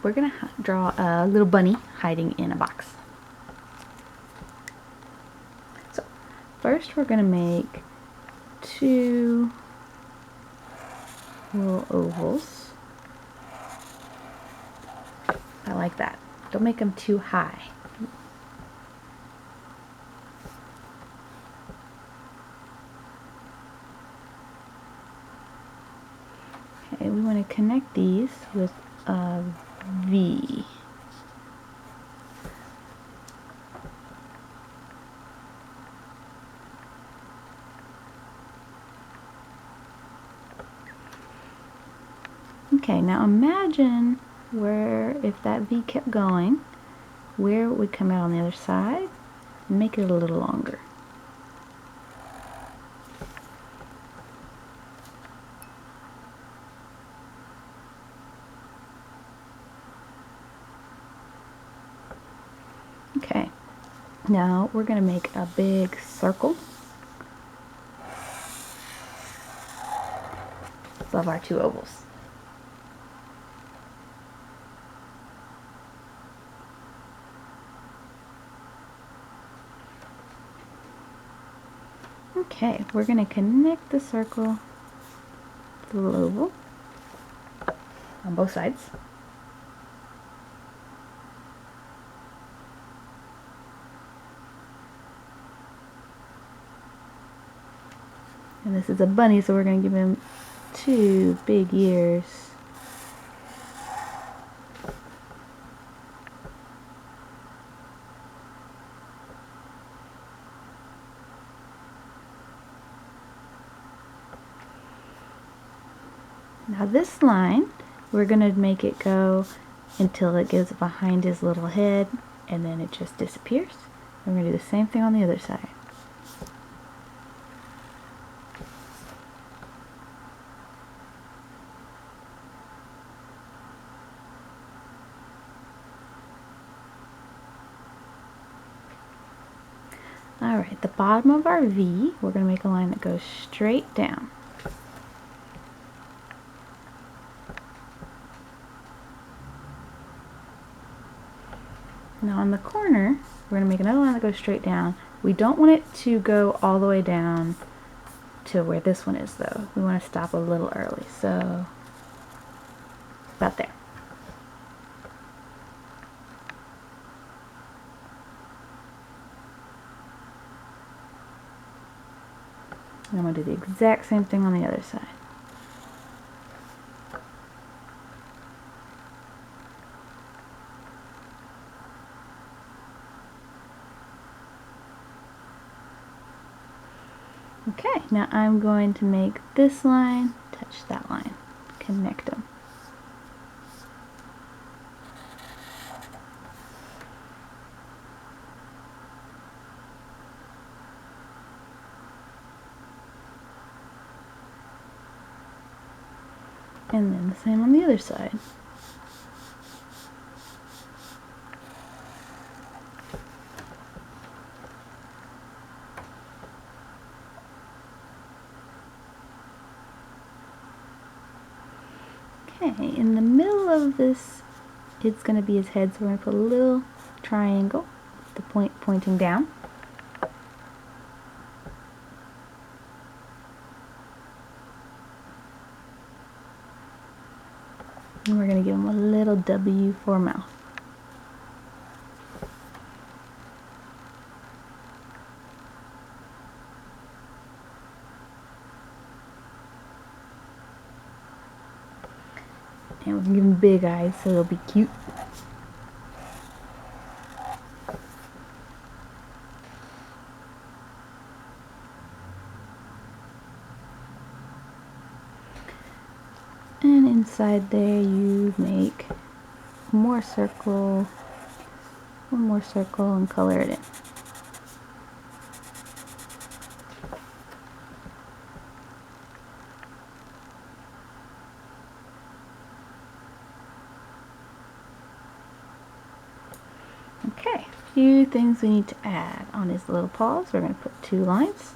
we're going to draw a little bunny hiding in a box. So first we're going to make 2 little ovals. I like that. Don't make them too high. Okay, we want to connect these with a V. Okay, now imagine where, if that V kept going, where it would come out on the other side, and make it a little longer. Okay, now we're going to make a big circle above our 2 ovals. Okay, we're going to connect the circle to the little oval on both sides. And this is a bunny, so we're going to give him 2 big ears. Now this line, we're going to make it go until it goes behind his little head, and then it just disappears. We're going to do the same thing on the other side. Alright, the bottom of our V, we're going to make a line that goes straight down. Now on the corner, we're going to make another line that goes straight down. We don't want it to go all the way down to where this one is though. We want to stop a little early, so about there. And I'm going to do the exact same thing on the other side. Okay, now I'm going to make this line touch that line, connect them. And then the same on the other side. Okay, in the middle of this, it's going to be his head, so we're going to put a little triangle, the point pointing down. And we're going to give him a little W for mouth. And we can give him big eyes so they'll be cute. And inside there you make one more circle and color it in. Okay, a few things we need to add on his little paws. We're going to put 2 lines.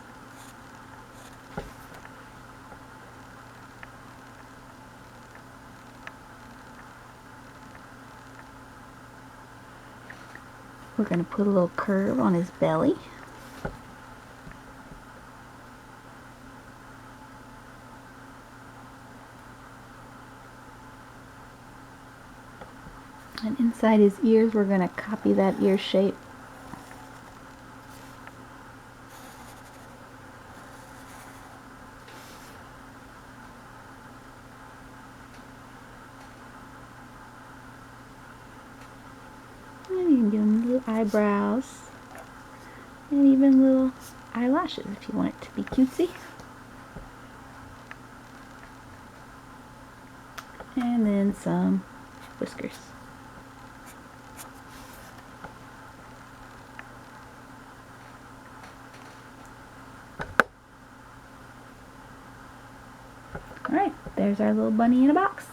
We're going to put a little curve on his belly. And inside his ears, we're going to copy that ear shape. And you can give him little eyebrows and even little eyelashes if you want it to be cutesy. And then some whiskers. Alright, there's our little bunny in a box.